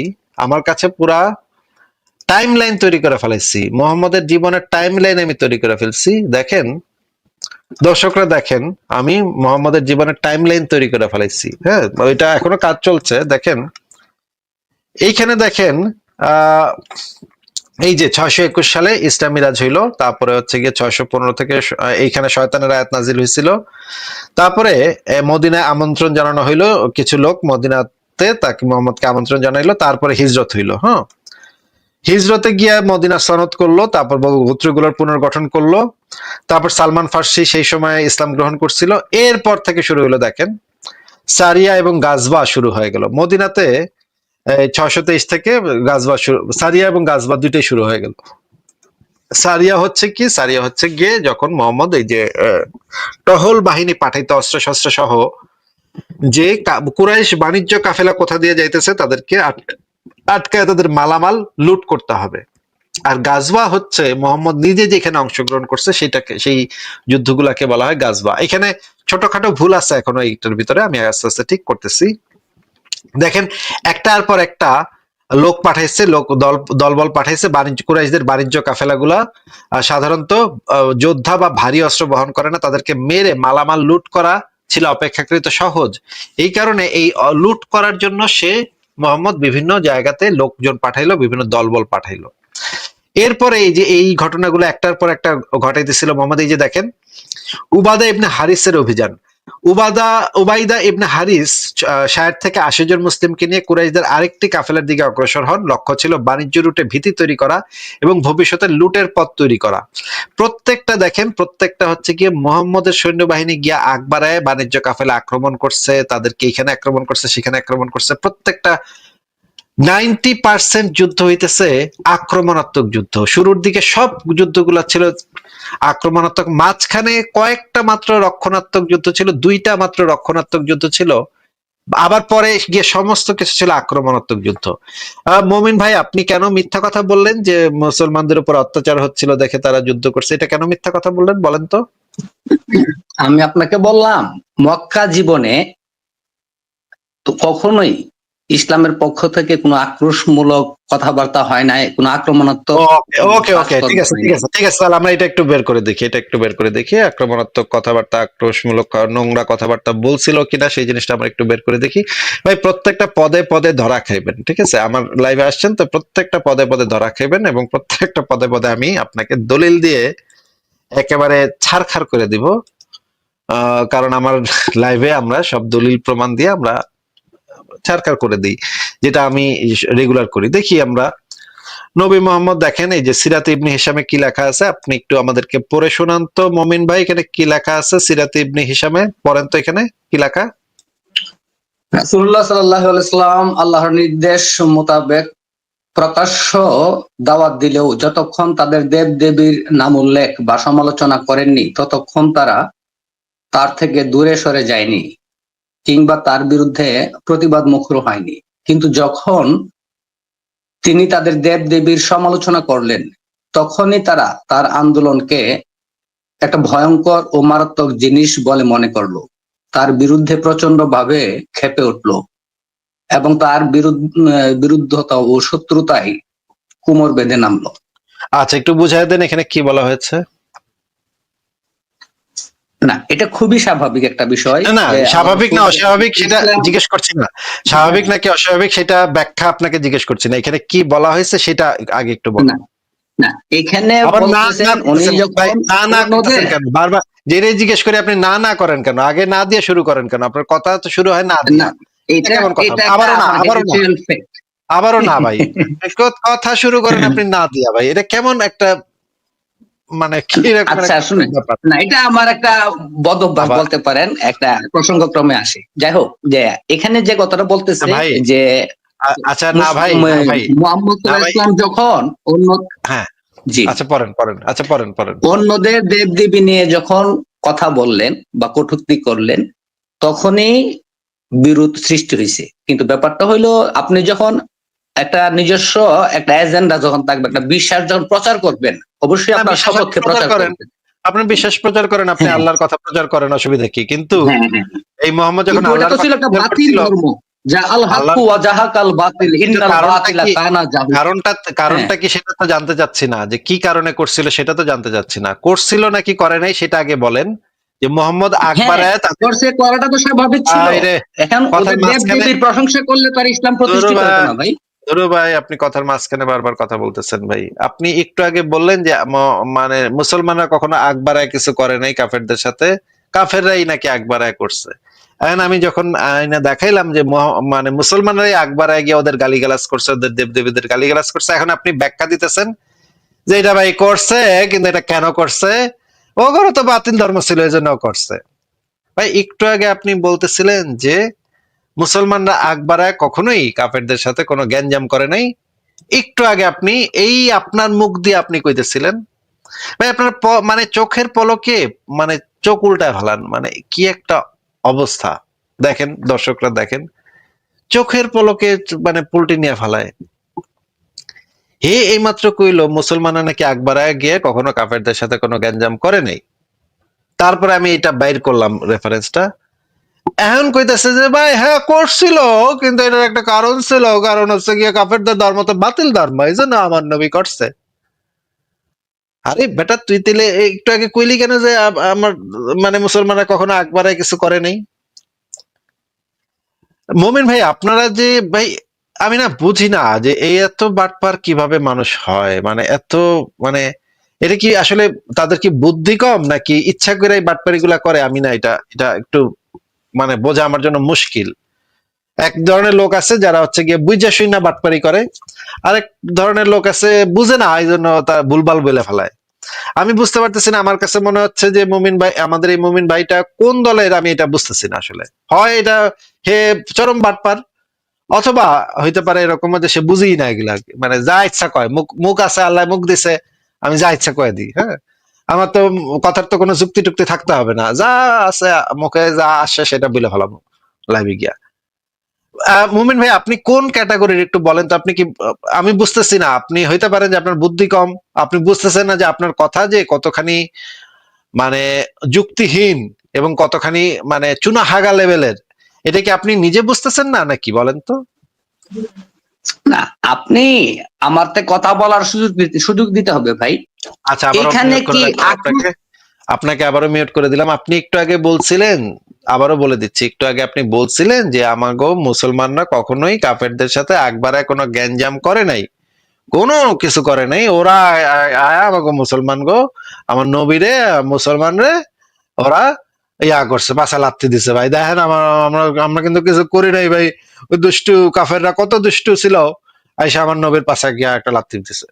S1: আমার কাছে পুরা টাইম লাইন তৈরি করে ফেলেছি, মোহাম্মদের জীবনের টাইম লাইন আমি তৈরি করে ফেলছি। দেখেন দর্শকরা, দেখেন আমি মোহাম্মদের জীবনের টাইম লাইন তৈরি করে ফেলেছি। হ্যাঁ, ওইটা এখনো কাজ চলছে। দেখেন এইখানে দেখেন, আহ এই যে 621 সালে ইসলাম মিরাজ হইলো, তারপরে হচ্ছে গিয়ে 615 থেকে এইখানে শয়তানের আয়াত নাজিল হয়েছিল। তারপরে মদিনায় আমন্ত্রণ জানানো হইলো, কিছু লোক মদিনাতে তাকে মোহাম্মদকে আমন্ত্রণ জানাইলো, তারপরে হিজরত হইলো। হ্যাঁ, হিজরতে গিয়ে মদিনা সনদ করলো, তারপর গোত্রগুলোর পুনর্গঠন করলো, তারপর সালমান ফার্সি সেই সময় ইসলাম গ্রহণ করছিল। এরপর থেকে শুরু হলো দেখেন সারিয়া এবং গাজবা শুরু হয়ে গেল মদিনাতে। 623 থেকে গাজবা শুরু, সারিয়া এবং গাজবা দুইটাই শুরু হয়ে গেল। সারিয়া হচ্ছে কি, সারিয়া হচ্ছে গিয়ে যখন মোহাম্মদ এই যে টহল বাহিনী পাঠাইতে অস্ত্র শস্ত্র সহ, যে কুরাইশ বাণিজ্য কাফেলা কোথা দিয়ে যাইতেছে তাদেরকে আটকায় তাদের মালামাল লুট করতে হবে। আর গাজওয়া হচ্ছে মোহাম্মদ নিজে যেখানে অংশগ্রহণ করছে সেটাকে, সেই যুদ্ধগুলাকে বলা হয় গাজওয়া। এখানে ছোটখাটো ভুল আছে এখনো এইটার ভিতরে, আমি আস্তে আস্তে ঠিক করতেছি। দেখেন একটার পর একটা লোক পাঠাইছে, দলবল পাঠাইছে বাণিজ্য, কুরাইশদের বাণিজ্য কাফেলাগুলা সাধারণত যোদ্ধা বা ভারী অস্ত্র বহন করে না, তাদেরকে মেরে মালামাল লুট করা ছিল অপেক্ষাকৃত সহজ। এই কারণে এই লুট করার জন্য সে মোহাম্মদ বিভিন্ন জায়গাতে লোকজন পাঠাইলো, বিভিন্ন দলবল পাঠাইলো। এরপরে এই যে এই ঘটনাগুলো একটার পর একটা ঘটাইতেছিল মোহাম্মদ। এই যে দেখেন উবাদা ইবনে হারিসের অভিযান। উবাইদা ইবনে হারিস 60 থেকে 80 জন মুসলিমকে নিয়ে কুরাইশদের আরেকটি কাফেলার দিকে অগ্রসর হন। লক্ষ্য ছিল বাণিজ্য রুটে ভীতি তৈরি করা এবং ভবিষ্যতে লুটের পথ তৈরি করা। প্রত্যেকটা হচ্ছে গিয়ে মোহাম্মদের সৈন্যবাহিনী গিয়ে আকবারায় বাণিজ্য কাফেলা আক্রমণ করছে, তাদেরকে এখানে আক্রমণ করছে, সেখানে আক্রমণ করছে। প্রত্যেকটা 90% যুদ্ধ হইতেছে আক্রমণাত্মক যুদ্ধ। শুরুর দিকে সব যুদ্ধগুলো ছিল আক্রমণাত্মক, মাঝখানে কয়েকটা মাত্র রক্ষণাত্মক যুদ্ধ ছিল, দুইটা মাত্র রক্ষণাত্মক যুদ্ধ ছিল, আবার পরে গিয়ে সমস্ত কিছু ছিল আক্রমণাত্মক যুদ্ধ। মমিন ভাই, আপনি কেন মিথ্যা কথা বললেন যে মুসলমানদের উপর অত্যাচার হচ্ছিল দেখে তারা যুদ্ধ করছে? এটা কেন মিথ্যা কথা বললেন বলেন তো?
S2: আমি আপনাকে বললাম মক্কা জীবনে তো কখনোই ইসলামের পক্ষ থেকে কোনো আক্রোশমূলক কথাবার্তা হয় নাই, কোনো আক্রমণাত্মক
S1: ওকে ওকে ওকে, ঠিক আছে ঠিক আছে ঠিক আছে, তাহলে আমরা এটা একটু বের করে দেখি, এটা একটু বের করে দেখি। আক্রমণাত্মক কথাবার্তা, আক্রোশমূলক নোংরা কথাবার্তা বলছিল কিনা সেই জিনিসটা আমরা একটু বের করে দেখি। ভাই প্রত্যেকটা পদে পদে ধরা খাইবেন, ঠিক আছে? আমার লাইভে আসছেন তো প্রত্যেকটা পদে পদে ধরা খাইবেন, এবং প্রত্যেকটা পদে পদে আমি আপনাকে দলিল দিয়ে একেবারে ছাড়খাড় করে দিব, কারণ আমার লাইভে আমরা সব দলিল প্রমাণ দিয়ে আমরা ছাড়খাড় করে দিই, যেটা আমি রেগুলার করি। দেখি আমরা নবী মোহাম্মদ, দেখেন এই যে সিরাতে ইবনে হিশামে কি লেখা আছে, আপনি একটু আমাদেরকে পড়ে শোনান তো মমিন ভাই, এখানে কি লেখা আছে সিরাতে ইবনে হিশামে, পড়েন তো এখানে কি লেখা।
S2: রাসূলুল্লাহ সাল্লাল্লাহু আলাইহি সাল্লাম আল্লাহর নির্দেশ মোতাবেক প্রকাশ্য দাওয়াত দিলেও যতক্ষণ তাদের দেব দেবীর নাম উল্লেখ বা সমালোচনা করেননি ততক্ষণ তারা তার থেকে দূরে সরে যায়নি কিংবা তার বিরুদ্ধে প্রতিবাদ মুখর হয়নি। কিন্তু যখন তিনি তাদের দেব দেবীর সমালোচনা করলেন তখনই তারা তার আন্দোলনকে একটা ভয়ঙ্কর ও মারাত্মক জিনিস বলে মনে করলো, তার বিরুদ্ধে প্রচন্ড ভাবে ক্ষেপে উঠলো এবং তার বিরুদ্ধতা ও শত্রুতায় কোমর বেঁধে নামলো।
S1: আচ্ছা, একটু বুঝাই দেন এখানে কি বলা হয়েছে।
S2: না, এটা খুবই স্বাভাবিক একটা বিষয়।
S1: না, স্বাভাবিক না অস্বাভাবিক সেটা জিজ্ঞেস করছি না, স্বাভাবিক নাকি অস্বাভাবিক সেটা ব্যাখ্যা আপনাকে জিজ্ঞেস করছি না, এখানে কি বলা হয়েছে সেটা আগে একটু বলুন।
S2: না, এখানে
S1: আবার না
S2: বলতেছেন উনি যখন
S1: না করতেছেন কেন বারবার, যেটাই জিজ্ঞেস করে আপনি না না করেন কেন, আগে না দিয়ে শুরু করেন কেন, আপনার কথা তো শুরু হয় না দিয়ে।
S2: এটা
S1: কেমন কথা,
S2: এটা
S1: আবারও না,
S2: আবারও না,
S1: আবারও না ভাই, কথা শুরু করেন আপনি না দিয়া ভাই, এটা কেমন একটা মানে
S2: আচ্ছা শুনেন, না এটা আমার একটা বদ অভ্যাস বলতে পারেন, একটা প্রসঙ্গক্রমে আসে। যাই হোক, যে এখানে যে কথাটা বলতেছে যে
S1: আচ্ছা না ভাই,
S2: মুহাম্মদ ইসলাম যখন অন্য,
S1: হ্যাঁ
S2: জি
S1: আচ্ছা পড়েন, আচ্ছা পড়েন।
S2: অন্যদের দেব দেবী নিয়ে যখন কথা বললেন বা কটূক্তি করলেন তখনই বিরোধ সৃষ্টি হয়েছে। কিন্তু ব্যাপারটা হইলো আপনি যখন একটা নিজস্ব একটা এজেন্ডা যখন থাকবে, একটা বিশ্বাস যখন প্রচার করবেন, অবশ্যই আপনার সপক্ষে প্রচার করেন,
S1: আপনি বিশ্বাস প্রচার করেন, আপনি আল্লাহর কথা প্রচার করেন, অসুবিধা কি? কিন্তু এই মোহাম্মদ যখন
S2: আল্লাহর কথা ছিল একটা বাতিল ধর্ম, যা আল হক ওয়া জাহাকাল বাতিল ইন্নাল বাতিলা কানা জাহুকা।
S1: কারণটা কি সেটা তো জানতে চাচ্ছি না, যে কি কারণে করছিল সেটা তো জানতে চাচ্ছি না, করছিল নাকি করে নাই সেটা আগে বলেন। যে মোহাম্মদ আকবর
S2: করছে, করাটা তো স্বাভাবিক ছিল। এখন ওদের দেব দেবীর প্রশংসা করলে তার ইসলাম প্রতিষ্ঠিত হতো না ভাই।
S1: ধরো ভাই, আপনি কথার মাঝখানে বারবার কথা বলতেছেন ভাই। আপনি একটু আগে বললেন যে মানে মুসলমানরা কখনো আকবরায় কিছু করে নাই কাফেরদের সাথে, কাফেররাই নাকি আকবরায় করছে। এখন আমি যখন আইনা দেখাইলাম যে মানে মুসলমানরাই আকবরায় গিয়ে ওদের গালিগালাজ করছে, ওদের দেবদেবীদের গালিগালাজ করছে, এখন আপনি ব্যাখ্যা দিতেছেন যে এটা ভাই করছে, কিন্তু এটা কেন করছে, ওগুলো তো বাতিল ধর্ম ছিল এই জন্য করছে। ভাই একটু আগে আপনি বলতেছিলেন যে মুসলমানরা আকবরায় কখনোই কাফেরদের সাথে কোনো গ্যাঞ্জাম করে নাই, একটু আগে আপনি এই আপনার মুখ দিয়ে আপনি কইতেছিলেন। ভাই আপনার মানে চোখের পলকে মানে চোখ উল্টায় ফেলান, মানে কি একটা অবস্থা। দেখেন দর্শকরা দেখেন, চোখের পলকে মানে পুলটি নিয়ে ফেলায়। হে এইমাত্র কইলো মুসলমানরা নাকি আকবরায় গিয়ে কখনো কাফেরদের সাথে কোনো গ্যাঞ্জাম করে নাই, তারপরে আমি এটা বাইর করলাম রেফারেন্সটা। এখন কইতেছে যে ভাই হ্যাঁ করছিল, কিন্তু এটার একটা কারণ ছিল, কারণ হচ্ছে গিয়ে কাফেরদের ধর্ম তো বাতিল ধর্ম, এই জন্য আমার নবী করছে। আরে বেটা তুই তাহলে একটু আগে কইলি কেন যে আমার মানে মুসলমানরা কখনো আকবরায় কিছু করে নাই? মোমিন ভাই আপনারা যে ভাই, আমি না বুঝি না যে এই এত বাটপার কিভাবে মানুষ হয়, মানে এত মানে এটা কি আসলে তাদের কি বুদ্ধি কম নাকি ইচ্ছা করে এই বাটপারি গুলা করে? আমি না এটা এটা একটু মানে বোঝা আমার জন্য মুশকিল। এক ধরনের লোক আছে যারা হচ্ছে গিয়ে বুঝা শুই না বাটপারি করে, আরেক ধরনের লোক আছে বুঝে না এই জন্য তার ভুলভাল বলে ফেলায়। আমি বুঝতে পারতেছি না, আমার কাছে মনে হচ্ছে যে মুমিন ভাই, আমাদের এই মুমিন ভাইটা কোন দলের আমি এটা বুঝতেছি না আসলে। হয় এটা হে চরম বাটপার, অথবা হইতে পারে এরকম যে সে বুঝেই না এগুলা, মানে যা ইচ্ছা কয়, মুখ মুখ আছে আল্লাহ মুখ দিছে, আমি যা ইচ্ছা কয়ে দিই। হ্যাঁ, আমার তো কথার তো কোনো যুক্তি টুক্তি থাকতে হবে না, যা আছে মুখে যা আসে সেটা বলে ফেলাম লাইভে গিয়া। মুমিন ভাই আপনি কোন ক্যাটাগরির একটু বলেন তো, আপনি কি আমি বুঝতেছি না, আপনি হইতে পারেন যে আপনার বুদ্ধি কম, আপনি বুঝতেছেন না যে আপনার কথা যে কতখানি মানে যুক্তিহীন এবং কতখানি মানে চুনা হাগা লেভেলের, এটা কি আপনি নিজে বুঝতেছেন না নাকি বলেন তো?
S2: না, আপনি আমার কথা বলার সুযোগ দিতে হবে ভাই।
S1: আচ্ছা, এখানে কি আপনাকে আবারও মিউট করে দিলাম। আপনি একটু আগে বলছিলেন, আবারও বলে দিচ্ছি, একটু আগে আপনি বলছিলেন যে আমাগো মুসলমানরা কখনোই কাফেরদের সাথে আকবরায় কোনো গ্যাঞ্জাম করে নাই, কোনো কিছু করে নাই। ওরা আয়া আমাকে মুসলমান গো, আমার নবীরে, মুসলমান রে ওরা ইয়া করছে, পাছা লাত্তি দিছে ভাই। দেখেন আমরা আমরা কিন্তু কিছু করি নাই ভাই। ওই দুষ্টু কাফেররা কত দুষ্টু ছিল, আইসা আমার নবীর পাশা গিয়া একটা লাত্তি দিছে।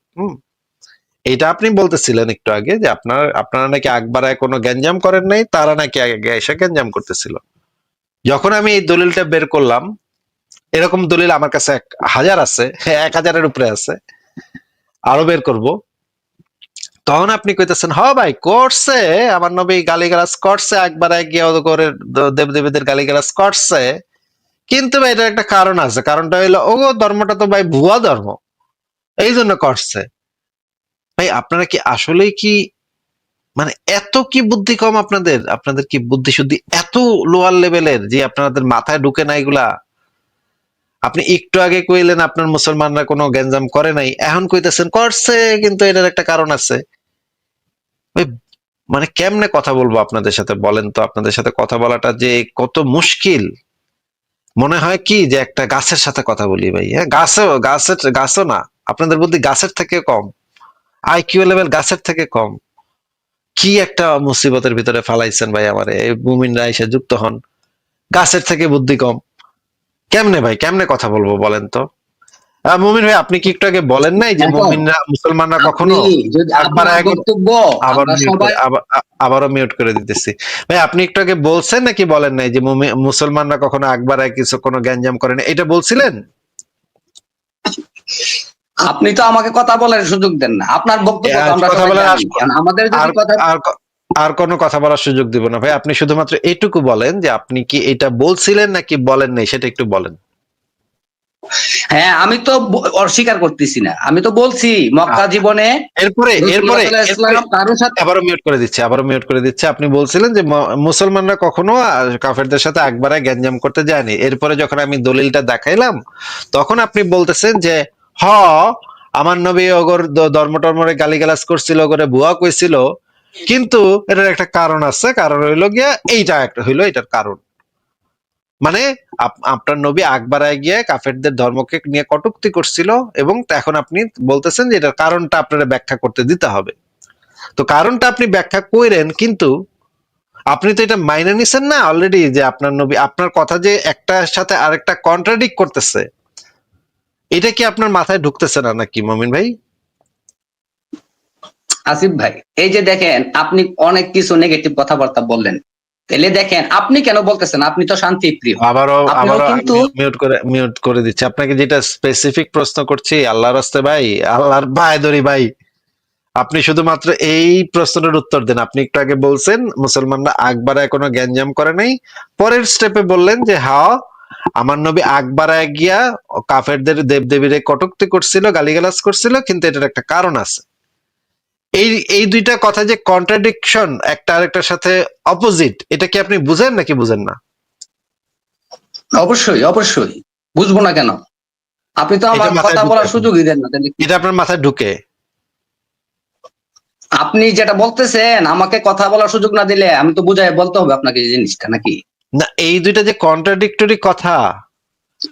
S1: এটা আপনি বলতেছিলেন একটু আগে যে আপনারা নাকি আকবরায় কোনো গ্যাঞ্জাম করেন নাই, তারা নাকি আগে এসে গ্যাঞ্জাম করতেছিল। যখন আমি এই দলিলটা বের করলাম, এরকম দলিল আমার কাছে 1000 আছে, 1000-এর উপরে আছে, আরো বের করব। তখন আপনি কইতেছেন হ ভাই করছে, আমার নবী গালিগালাজ করছে, একবার গিয়ে করে দেবদেবীদের গালিগালাজ করছে, কিন্তু ভাই এটার একটা কারণ আছে। কারণটা হইলো ও ধর্মটা তো ভাই ভুয়া ধর্ম, এই জন্য করছে। ভাই আপনারা কি আসলেই কি মানে এত কি বুদ্ধি কম আপনাদের? আপনাদের কি বুদ্ধি শুদ্ধি এত লোয়ার লেভেলের যে আপনাদের মাথায় ঢুকে না এগুলা? আপনি একটু আগে কইলেন আপনার মুসলমানরা কোনো গ্যাঞ্জাম করে নাই, এখন কইতেছেন করছে, কিন্তু এটার একটা কারণ আছে। ভাই মানে কেমনে কথা বলবো আপনাদের সাথে বলেন তো? আপনাদের সাথে কথা বলাটা যে কত মুশকিল। মনে হয় কি যে একটা গাছের সাথে কথা বলি ভাই। হ্যাঁ, গাছও না, আপনাদের বুদ্ধি গাছের থেকে কম, আইকিউ লেভেল গাছের থেকে কম। কি একটা মুসিবতের ভিতরে ফালাইছেন ভাই আমারে। এই মুমিনরা এসে যুক্ত হন, গাছের থেকে বুদ্ধি কম। কেমনে ভাই, কেমনে কথা বলবো বলেন তো? মুমিন ভাই আপনি কি একটু আগে বলেন নাই যে
S2: দেখো,
S1: মুসলমানরা
S2: আপনি
S1: কখনো
S2: যদি
S1: একবার
S2: আপনার বক্তব্য
S1: আবার
S2: আমরা
S1: মিউট করে
S2: সবাই,
S1: আবারও মিউট করে দিতেছি। ভাই আপনি একটু আগে বলছেন নাকি বলেন নাই যে মুসলমানরা কখনো একবার কিছু কোনো গ্যাঞ্জাম করেন, এটা বলছিলেন?
S2: আপনি তো আমাকে কথা বলার সুযোগ দেন না। আপনার বক্তব্য তো আমরা
S1: কথা
S2: সবাই
S1: বলার
S2: জানি, কারণ আমাদের
S1: আর
S2: যদি কথা,
S1: আর আর কোনো কথা বলার সুযোগ দিব না ভাই। আপনি শুধুমাত্র এইটুকু বলেন যে আপনি কি এটা বলছিলেন নাকি বলেন নাই, সেটা একটু বলেন।
S2: হ্যাঁ আমি তো অস্বীকার করতেছি না, আমি তো বলছি মক্কা জীবনে
S1: এরপরে
S2: রাসূলুল্লাহ
S1: এরপরে
S2: সাল্লাল্লাহু আলাইহি
S1: এরপরে
S2: ওয়াসাল্লাম কারোর সাথে,
S1: আবারও মিউট করে দিচ্ছে। আপনি বলছিলেন যে মুসলমানরা কখনো কাফেরদের সাথে একবারে গ্যাঞ্জাম করতে যায়নি। এরপরে যখন আমি দলিলটা দেখাইলাম, তখন আপনি বলতেছেন যে হ আমার নবী ওগর ধর্ম টর্মরে গালিগালাজ করছিল, ওগরে ভুয়া কইছিল, কিন্তু এটার একটা কারণ আছে। কারণ হইলো গিয়া এইটা, একটা হইলো এটার কারণ। মানে আপনার নবী আকবরায় গিয়ে কাফেরদের ধর্মকে নিয়ে কটূক্তি করছিল, এবং এখন আপনি বলতেছেন যে এটার কারণটা আপনারা ব্যাখ্যা করতে দিতে হবে। তো কারণটা আপনি ব্যাখ্যা কইরেন, কিন্তু আপনি তো এটা মাইনে নিছেন না অলরেডি যে আপনার নবী, আপনার কথা যে একটার সাথে আরেকটা কন্ট্রাডিক্ট করতেছে, এটা কি আপনার মাথায় ঢুকতেছে না নাকি মমিন ভাই?
S2: আসিফ ভাই এই যে দেখেন আপনি অনেক কিছু নেগেটিভ কথাবার্তা বললেন, তাহলে দেখেন আপনি কেন বলতেছেন আপনি তো শান্তি প্রিয়,
S1: আবারও
S2: আপনিও
S1: আবারও
S2: কিন্তু,
S1: মিউট করে দিচ্ছি আপনাকে। যেটা স্পেসিফিক প্রশ্ন করছি আল্লাহর রাস্তে ভাই, আল্লাহর ভাই ধরি ভাই, আপনি শুধুমাত্র এই প্রশ্নের উত্তর দেন। আপনি একটু আগে বলছেন মুসলমানরা আকবরায় কোনো গ্যাঞ্জাম করে নাই, পরের স্টেপে বললেন যে হ্যাঁ আমার নবী আকবরায় গিয়া কাফেরদের দেবদেবীরে কটূক্তি করছিল, গালিগালাজ করছিল, কিন্তু এটার একটা কারণ আছে। এই এই দুইটা কথা যে কন্ট্রাডিকশন, একটা আরেকটার সাথে অপোজিট, এটা কি আপনি বুঝেন নাকি বুঝেন না?
S2: অবশ্যই অবশ্যই বুঝবো না কেন, আপনি তো
S1: এটা
S2: আমার
S1: মাথায়
S2: কথা
S1: ঢুকে
S2: বলার
S1: আপনার?
S2: সুযোগই দেন না, তাহলে কি?
S1: এটা আপনার মাথায় ঢুকে?
S2: আপনি যেটা বলতেছেন আমাকে কথা বলার সুযোগ না দিলে আমি তো বুঝাই বলতে হবে আপনাকে এই জিনিসটা নাকি?
S1: না, এই দুইটা যে কন্ট্রাডিক্টরি কথা,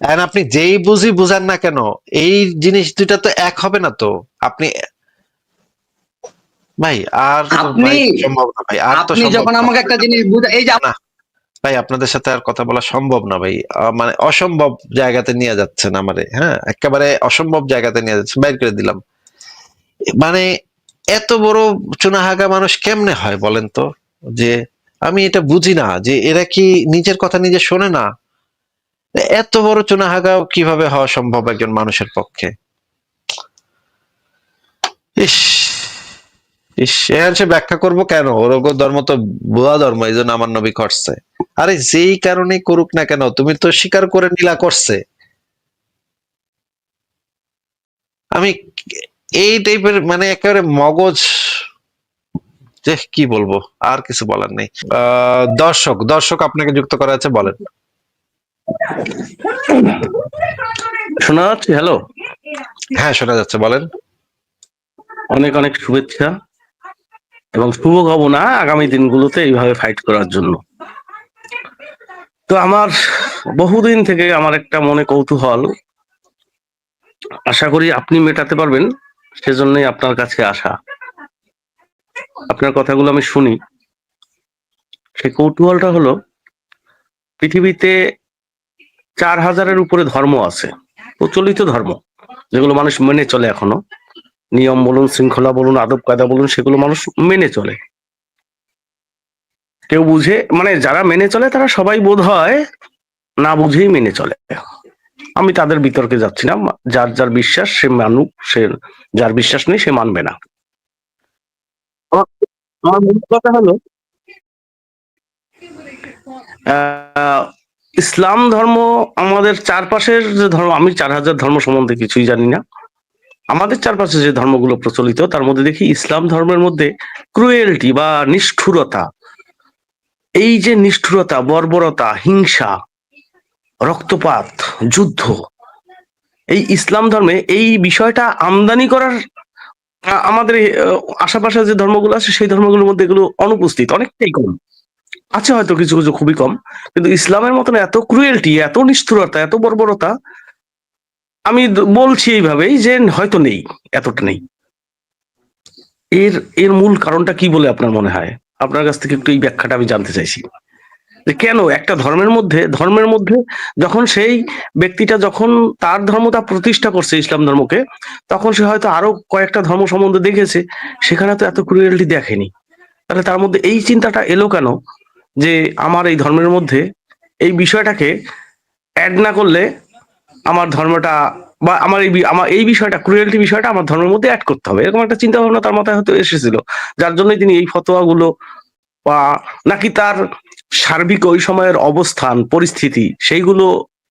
S1: এখন আপনি যেই বুঝান না কেন, এই জিনিস দুইটা তো এক হবে না তো। আপনি ভাই আর তো
S2: আপনি
S1: ভাই সম্ভব না ভাই, আর তো
S2: আপনি
S1: সম্ভব
S2: যখন
S1: না
S2: আমাকে একটা জিনিস বুঝা, এই যে
S1: না ভাই, আপনাদের সাথে আর কথা বলা সম্ভব না ভাই। মানে অসম্ভব জায়গাতে নিয়ে যাচ্ছেন আমারে। হ্যাঁ, একেবারে অসম্ভব জায়গাতে নিয়ে যাচ্ছেন, বাইর করে দিলাম। মানে এত বড় চুনাহাগা মানুষ কেমনে হয় বলেন তো? যে আমি এটা বুঝি না যে এরা কি নিজের কথা নিজে শোনে না? এত বড় চুনাহাগা কিভাবে হওয়া সম্ভব একজন মানুষের পক্ষে? ইস ইস, এখন সে ব্যাখ্যা করবো কেন? ওরকম ধর্ম তো ভুয়া ধর্ম, এই জন্য আমার নবী করছে। আরে যেই কারণে করুক না কেন, তুমি তো স্বীকার করে নিলা করছে। আমি এই টাইপের মানে একেবারে মগজ, যে কি বলবো, আর কিছু বলার নেই। দর্শক দর্শক আপনাকে যুক্ত করা আছে, বলেন।
S3: শোনা যাচ্ছে? হ্যালো,
S1: হ্যাঁ শোনা যাচ্ছে, বলেন।
S3: অনেক অনেক শুভেচ্ছা এবং শুভকামনা আগামী দিনগুলোতে এইভাবে ফাইট করার জন্য। তো আমার বহুদিন থেকে আমার একটা মনে কৌতূহল আশা করি আপনি মেটাতে পারবেন, সেজন্যই আপনার কাছে আসা। আপনার কথাগুলো আমি শুনি, সেই কৌতূহলটা হলো, পৃথিবীতে 4000-এর উপরে ধর্ম আছে, প্রচলিত ধর্ম, যেগুলো মানুষ মেনে চলে এখনো। নিয়ম বলুন, শৃঙ্খলা বলুন, আদব কায়দা বলুন, সেগুলো মানুষ মেনে চলে। কেউ বুঝে, মানে যারা মেনে চলে তারা সবাই বোধ হয় না বুঝেই মেনে চলে। আমি তাদের বিতর্কে যাচ্ছি না, যার যার বিশ্বাস সে মানুক, সে যার বিশ্বাস নেই সে মানবে না। আমার আমার মূল কথা হলো, আহ, ইসলাম ধর্ম, আমাদের চারপাশের যে ধর্ম, আমি 4000 ধর্ম সম্বন্ধে কিছুই জানি না। আমাদের চারপাশে যে ধর্মগুলো প্রচলিত তার মধ্যে দেখি ইসলাম ধর্মের মধ্যে ক্রুয়েলটি বা নিষ্ঠুরতা, এই যে নিষ্ঠুরতা, বর্বরতা, হিংসা, রক্তপাত, যুদ্ধ, এই ইসলাম ধর্মে এই বিষয়টা আমদানি করার, আমাদের আশেপাশে যে ধর্মগুলো আছে সেই ধর্মগুলোর মধ্যে এগুলো অনুপস্থিত, অনেকটাই কম। আছে হয়তো কিছু কিছু, খুবই কম, কিন্তু ইসলামের মতন এত ক্রুয়েলটি, এত নিষ্ঠুরতা, এত বর্বরতা, আমি বলছি এইভাবেই যে হয়তো নেই, এতটা নেই। এর এর মূল কারণটা কি বলে আপনার মনে হয়? আপনার কাছ থেকে একটু এই ব্যাখ্যাটা আমি জানতে চাইছি, যে কেন একটা ধর্মের মধ্যে যখন সেই ব্যক্তিটা যখন তার ধর্মটা প্রতিষ্ঠা করছে, ইসলাম ধর্মকে, তখন সে হয়তো আরো কয়েকটা ধর্ম সম্বন্ধে দেখেছে, সেখানে তো এত ক্রুয়েলটি দেখেনি। তাহলে তার মধ্যে এই চিন্তাটা এলো কেন যে আমার এই ধর্মের মধ্যে এই বিষয়টাকে অ্যাড না করলে আমার ধর্মটা, বা আমার এই বিষয়টা, ক্রুয়েলটি বিষয়টা আমার ধর্মের মধ্যে অ্যাড করতে হবে, এরকম একটা চিন্তা ভাবনা তার মাথায় হয়তো এসেছিল, যার জন্যই তিনি এই ফতোয়াগুলো, বা নাকি তার সার্বিক ওই সময়ের অবস্থান পরিস্থিতি সেইগুলো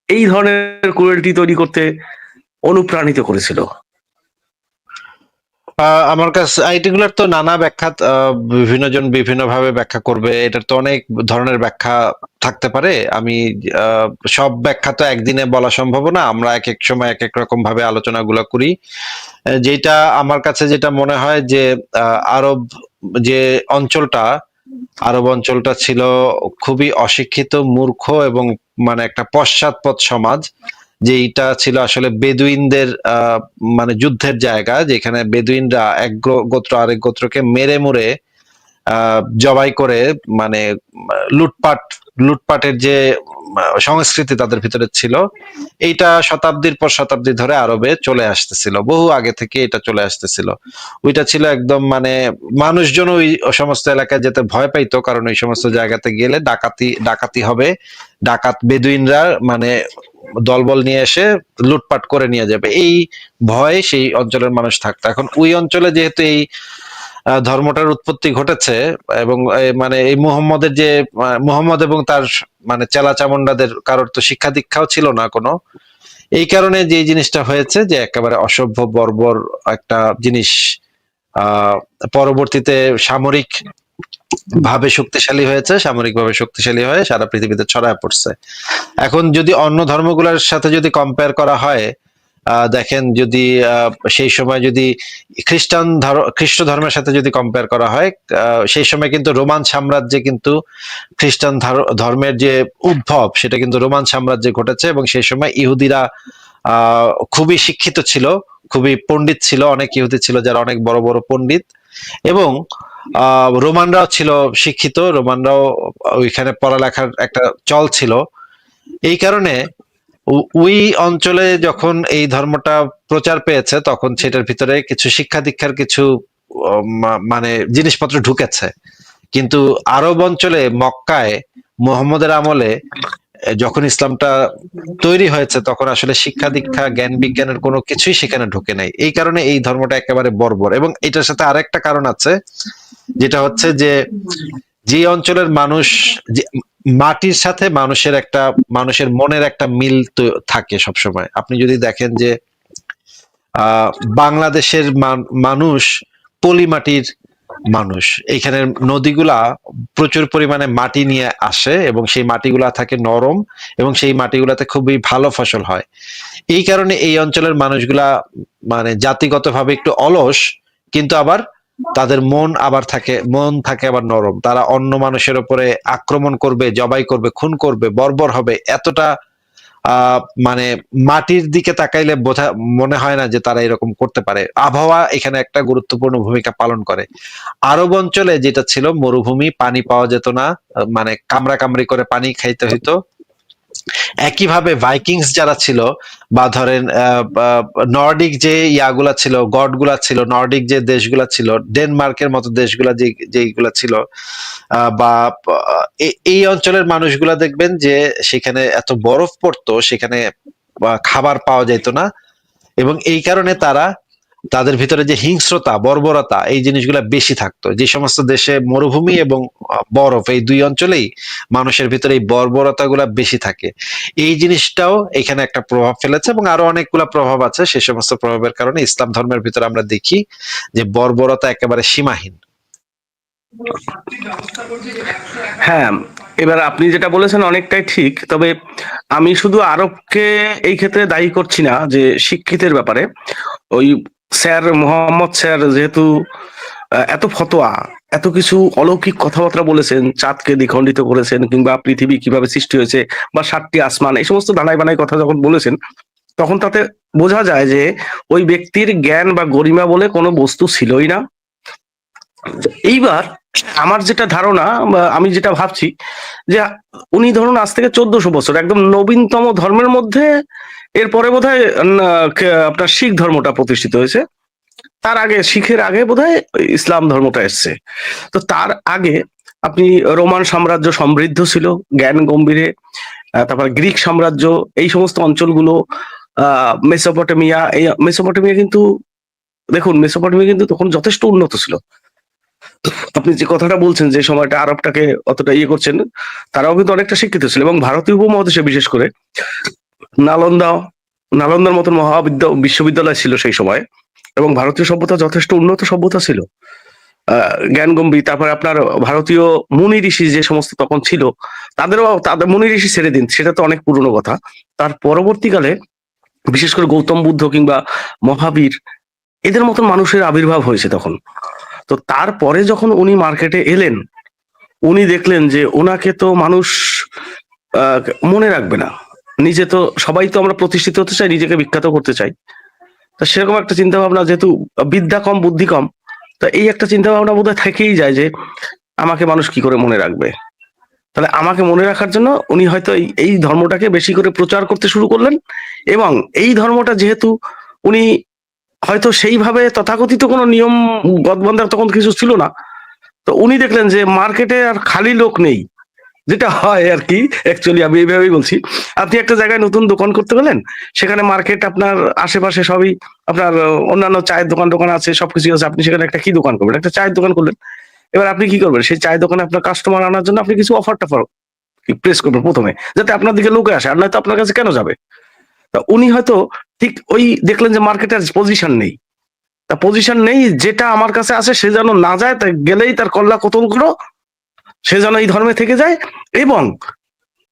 S3: এই ধরনের ক্রুয়েলটি তৈরি করতে অনুপ্রাণিত করেছিল।
S1: আমার কাছে এগুলোর তো নানা ব্যাখ্যা, বিভিন্ন জন বিভিন্ন ভাবে ব্যাখ্যা করবে, এটার তো অনেক ধরনের ব্যাখ্যা থাকতে পারে। আমি আহ, সব ব্যাখ্যা তো একদিনে বলা সম্ভব না, আমরা এক এক সময় এক এক রকম ভাবে আলোচনাগুলো করি। যেটা আমার কাছে যেটা মনে হয় যে আরব যে অঞ্চলটা, আরব অঞ্চলটা ছিল খুবই অশিক্ষিত, মূর্খ এবং মানে একটা পশ্চাৎপদ সমাজ। যেইটা ছিল আসলে বেদুইনদের মানে যুদ্ধের জায়গা, যেখানে বেদুইনরা এক গোত্র আরেক গোত্রকে মেরে মুরে জবাই করে, মানে লুটপাট লুটপাটের যে সংস্কৃতি তাদের ভিতরে ছিল, এইটা শতাব্দীর পর শতাব্দী ধরে আরবে চলে আসতেছিল, বহু আগে থেকে এটা চলে আসতেছিল। ওইটা ছিল একদম মানে মানুষজন ওই সমস্ত এলাকায় যেতে ভয় পাইতো, কারণ ওই সমস্ত জায়গাতে গেলে ডাকাতি ডাকাতি হবে, ডাকাত বেদুইনরা মানে দলবল নিয়ে এসে লুটপাট করে নিয়ে যাবে, এই ভয়ে সেই অঞ্চলের মানুষ থাকতো। এখন ওই অঞ্চলে যেহেতু এই ধর্মটার উৎপত্তি ঘটেছে, এবং মানে এই মুহাম্মদের যে মুহাম্মদ এবং তার মানে চেলা চামুন্ডাদের কারোর তো শিক্ষা দীক্ষাও ছিল না কোনো, এই কারণে যে জিনিসটা হয়েছে যে একেবারে অসভ্য বর্বর একটা জিনিস আহ পরবর্তীতে সামরিক ভাবে শক্তিশালী হয়েছে, সামরিক ভাবে শক্তিশালী হয়ে সারা পৃথিবীতে ছড়ায় পড়ছে। এখন যদি অন্য ধর্মগুলোর সাথে যদি কম্পেয়ার করা হয়, দেখেন যদি সেই সময় যদি খ্রিস্ট ধর্মের সাথে যদি কম্পেয়ার করা হয়, সেই সময় কিন্তু রোমান সাম্রাজ্যে কিন্তু খ্রিস্টান ধর্মের যে উদ্ভব সেটা কিন্তু রোমান সাম্রাজ্যে ঘটেছে, এবং সেই সময় ইহুদিরা খুবই শিক্ষিত ছিল, খুবই পণ্ডিত ছিল, অনেক ইহুদি ছিল যারা অনেক বড় বড় পণ্ডিত, এবং রোমানরাও ছিল শিক্ষিত, রোমানরাও ওইখানে পড়ালেখার একটা চল ছিল। এই কারণে ওই অঞ্চলে যখন এই ধর্মটা প্রচার পেয়েছে, তখন সেটার ভিতরে কিছু শিক্ষা দীক্ষার কিছু মানে জিনিসপত্র ঢুকেছে। কিন্তু আরব অঞ্চলে মক্কায় মুহাম্মদের আমলে যখন ইসলামটা তৈরি হয়েছে, তখন আসলে শিক্ষা দীক্ষা জ্ঞান বিজ্ঞানের কোনো কিছুই সেখানে ঢুকে নাই। এই কারণে এই ধর্মটা একেবারে বর্বর। এবং এটার সাথে আরেকটা কারণ আছে, যেটা হচ্ছে যে যে অঞ্চলের মানুষ, যে মাটির সাথে মানুষের মনের একটা মিল তো থাকে সবসময়। আপনি যদি দেখেন যে আহ বাংলাদেশের মানুষ পলি মাটির মানুষ, এইখানের নদীগুলা প্রচুর পরিমাণে মাটি নিয়ে আসে, এবং সেই মাটিগুলা থাকে নরম, এবং সেই মাটিগুলাতে খুবই ভালো ফসল হয়। এই কারণে এই অঞ্চলের মানুষগুলা মানে জাতিগতভাবে একটু অলস, কিন্তু আবার তাদের মন থাকে আবার নরম। তারা অন্য মানুষের উপরে আক্রমণ করবে, জবাই করবে, খুন করবে, বর্বর হবে, এতটা আহ মানে মাটির দিকে তাকাইলে বোঝা মনে হয় না যে তারা এরকম করতে পারে। আবহাওয়া এখানে একটা গুরুত্বপূর্ণ ভূমিকা পালন করে। আরব অঞ্চলে যেটা ছিল মরুভূমি, পানি পাওয়া যেত না, মানে কামড়া কামড়ি করে পানি খাইতে হইতো। একইভাবে ভাইকিংস যারা ছিল, বা ধরেন নর্ডিক যে ইয়াগুলা ছিল, গড গুলা ছিল, নর্ডিক যে দেশগুলা ছিল, ডেনমার্কের মতো দেশগুলা যেগুলা ছিল, বা এই অঞ্চলের মানুষগুলা দেখবেন যে সেখানে এত বরফ পড়তো, সেখানে খাবার পাওয়া যেত না, এবং এই কারণে তাদের ভিতরে যে হিংস্রতা, বর্বরতা, এই জিনিসগুলা বেশি থাকতো। যে সমস্ত দেশে মরুভূমি এবং বরফ, এই দুই অঞ্চলেই মানুষের ভিতরে এই বর্বরতা গুলা বেশি থাকে। এই জিনিসটাও এখানে একটা প্রভাব ফেলেছে, এবং আরো অনেকগুলা প্রভাব আছে। সে সমস্ত প্রভাবের কারণে ইসলাম ধর্মের ভিতরে আমরা দেখি যে বর্বরতা একেবারে সীমাহীন।
S3: হ্যাঁ, এবার আপনি যেটা বলেছেন অনেকটাই ঠিক, তবে আমি শুধু আরবকে এই ক্ষেত্রে দায়ী করছি না, যে শিক্ষিতের ব্যাপারে ওই স্যার মোহাম্মদ স্যার যেহেতু এত ফতোয়া, এত কিছু অলৌকিক কথাবার্তা বলেছেন, চাঁদকে দ্বিখণ্ডিত করেছেন, কিংবা পৃথিবী কিভাবে সৃষ্টি হয়েছে, বা 7টি আসমান, এই সমস্ত দানাই বানাই কথা যখন বলেছেন, তখন তাতে বোঝা যায় যে ওই ব্যক্তির জ্ঞান বা গরিমা বলে কোনো বস্তু ছিলই না। এইবার আমার যেটা ধারণা বা আমি যেটা ভাবছি, যে উনি ধরুন আজ থেকে 1400 বছর একদম নবীনতম ধর্মের মধ্যে, এরপরে বোধহয় আপনার শিখ ধর্মটা প্রতিষ্ঠিত হয়েছে, তার আগে, শিখের আগে বোধহয় ইসলাম ধর্মটা এসছে। তো তার আগে আপনি রোমান সাম্রাজ্য সমৃদ্ধ ছিল জ্ঞান গম্ভীরে, তারপর গ্রিক সাম্রাজ্য, এই সমস্ত অঞ্চলগুলো, মেসোপটেমিয়া, এই মেসোপটেমিয়া কিন্তু, দেখুন মেসোপটেমিয়া কিন্তু তখন যথেষ্ট উন্নত ছিল। আপনি যে কথাটা বলছেন যে সময়টা আরবটাকে অতটা ইয়ে করছেন, তারাও কিন্তু অনেকটা শিক্ষিত ছিল, এবং ভারতীয় উপমহাদেশে বিশেষ করে নালন্দা, নালন্দার মতন বিশ্ববিদ্যালয় ছিল সেই সময়, এবং ভারতীয় সভ্যতা যথেষ্ট উন্নত সভ্যতা ছিল, জ্ঞানগম্ভীর। তারপরে আপনার ভারতীয় মুনি ঋষি যে সমস্ত তখন ছিল, তাদের মুনি ঋষি ছেড়ে দিন, সেটা তো অনেক পুরনো কথা। তার পরবর্তীকালে বিশেষ করে গৌতম বুদ্ধ কিংবা মহাবীর, এদের মতন মানুষের আবির্ভাব হয়েছে তখন। তো তারপরে যখন উনি মার্কেটে এলেন, উনি দেখলেন যে ওনাকে তো মানুষ আহ, মনে রাখবে না। নিজে তো, সবাই তো আমরা প্রতিষ্ঠিত হতে চাই, নিজেকে বিখ্যাত করতে চাই। তো সেরকম একটা চিন্তা ভাবনা, যেহেতু বিদ্যা কম বুদ্ধি কম, তা এই একটা চিন্তা ভাবনা বোধহয় থেকেই যায় যে আমাকে মানুষ কি করে মনে রাখবে। তাহলে আমাকে মনে রাখার জন্য উনি হয়তো এই ধর্মটাকে বেশি করে প্রচার করতে শুরু করলেন, এবং এই ধর্মটা যেহেতু উনি হয়তো সেইভাবে তথাকথিত কোনো নিয়ম গদবন্দার তখন কিছু ছিল না, তো উনি দেখলেন যে মার্কেটে আর খালি লোক নেই, যেটা হয় আর কি। অ্যাকচুয়ালি আমি এইভাবেই বলছি, আপনি একটা জায়গায় নতুন দোকান করতে গেলেন, সেখানে মার্কেট আপনার আশেপাশে সবই আপনার অন্যান্য চায়ের দোকান টোকান আছে, সবকিছু আছে, আপনি সেখানে একটা কি দোকান করবেন, একটা চায়ের দোকান করলেন। এবার আপনি কি করবেন, সেই চায়ের দোকানে আপনার কাস্টমার আনার জন্য আপনি কিছু অফার টফার প্রেস করবেন প্রথমে, যাতে আপনার দিকে লোকে আসে, আর নয়তো আপনার কাছে কেন যাবে। তা উনি হয়তো ঠিক ওই দেখলেন যে মার্কেটের পজিশন নেই, তা পজিশন নেই, যেটা আমার কাছে আসে সে যেন না যায়, তাই গেলেই তার কল্লা কতল করো, সে যেন এই ধর্মে থেকে যায়, এবং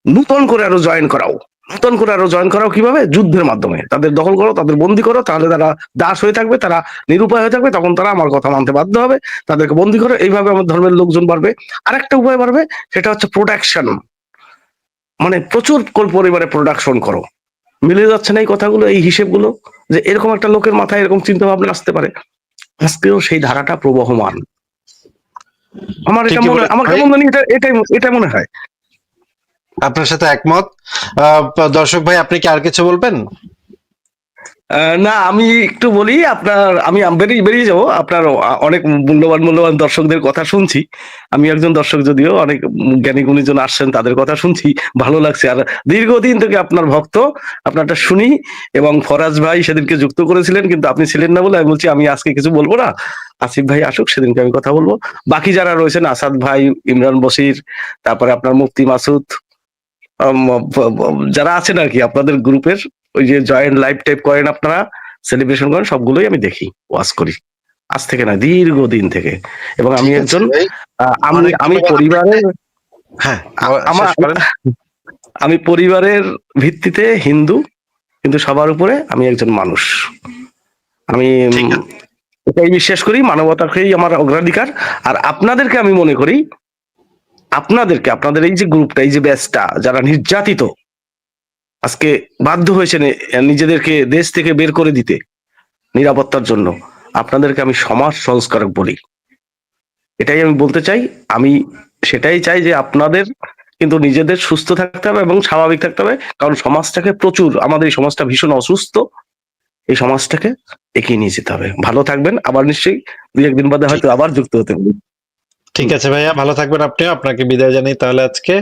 S3: নূতন করে আরো জয়েন করাও। নূতন করে আরো জয়েন করাও কিভাবে? যুদ্ধের মাধ্যমে তাদের দখল করো, তাদের বন্দি করো, তাহলে তারা দাস হয়ে থাকবে, তারা নিরুপায় হয়ে থাকবে, তখন তারা আমার কথা মানতে বাধ্য হবে, তাদেরকে বন্দি করো, এইভাবে আমার ধর্মের লোকজন বাড়বে। আরেকটা উপায় বাড়বে, সেটা হচ্ছে প্রোডাকশন, মানে প্রচুর পরিমাণে প্রোডাকশন করো। মিলে যাচ্ছে না এই কথাগুলো, এই হিসেবগুলো, যে এরকম একটা লোকের মাথায় এরকম চিন্তা ভাবনা আসতে পারে। আজকেও সেই ধারাটা প্রবহমান। আমার এটা
S1: ঠিকই
S3: মনে,
S1: বলেছেন
S3: আমার
S1: ভাই,
S3: কেমন জানি এটা মনে হয়।
S1: আপনার সাথে একমত। দর্শক ভাই, আপনি কি আর কিছু বলবেন?
S3: না, আমি একটু বলি আপনার, আমি বেরিয়ে বেরিয়ে যাবো। আপনার অনেক মূল্যবান মূল্যবান দর্শকদের কথা শুনছি, আমি একজন দর্শক, যদিও অনেক জ্ঞানী গুণীজন আসছেন, তাদের কথা শুনছি, ভালো লাগছে। আর দীর্ঘদিন থেকে আপনার ভক্ত, আপনারটা শুনি। এবং ফরাজ ভাই সেদিনকে যুক্ত করেছিলেন, কিন্তু আপনি ছিলেন না বলে আমি বলছি আমি আজকে কিছু বলবো না, আসিফ ভাই আসুক, সেদিনকে আমি কথা বলবো। বাকি যারা রয়েছেন, আসাদ ভাই, ইমরান বশির, তারপরে আপনার মুফতি মাসুদ, যারা আছেন আর কি আপনাদের গ্রুপের, ওই যে জয়েন্ট লাইভ টাইপ করেন আপনারা, সেলিব্রেশন করেন, সবগুলোই আমি দেখি, ওয়াজ করি, আজ থেকে না, দীর্ঘদিন থেকে। এবং আমি
S1: ঠিক আছে
S3: একজন
S1: ভাই,
S3: আমি
S1: অনেক
S3: আমি
S1: ধন্যবাদ আপনাকে।
S3: পরিবারের,
S1: হ্যাঁ,
S3: আমার
S1: শেষ করেন।
S3: আমি পরিবারের ভিত্তিতে হিন্দু, কিন্তু সবার উপরে আমি একজন মানুষ। আমি
S1: ঠিক আছে।
S3: এটাই বিশ্বাস করি, মানবতাকেই আমার অগ্রাধিকার। আর আপনাদেরকে আমি মনে করি, আপনাদের এই যে গ্রুপটা, এই যে ব্যাচটা, যারা নির্যাতিত, আজকে বাধ্য হয়েছেন নিজেদেরকে দেশ থেকে বের করে দিতে নিরাপত্তার জন্য, আপনাদেরকে আমি সমাজ সংস্কারক বলি। এটাই আমি বলতে চাই। আমি সেটাই চাই যে আপনাদের কিন্তু নিজেদের সুস্থ থাকতে হবে এবং স্বাভাবিক থাকতে হবে, কারণ সমাজটাকে প্রচুর, আমাদের এই সমাজটা ভীষণ অসুস্থ, এই সমাজটাকে এগিয়ে নিয়ে যেতে হবে। ভালো থাকবেন, আবার নিশ্চয়ই 2-1 দিন বাদে হয়তো আবার যুক্ত হতে হবে।
S1: ঠিক আছে ভাইয়া, ভালো থাকবেন আপনিও। আপনাকে বিদায় জানাই তাহলে আজকে।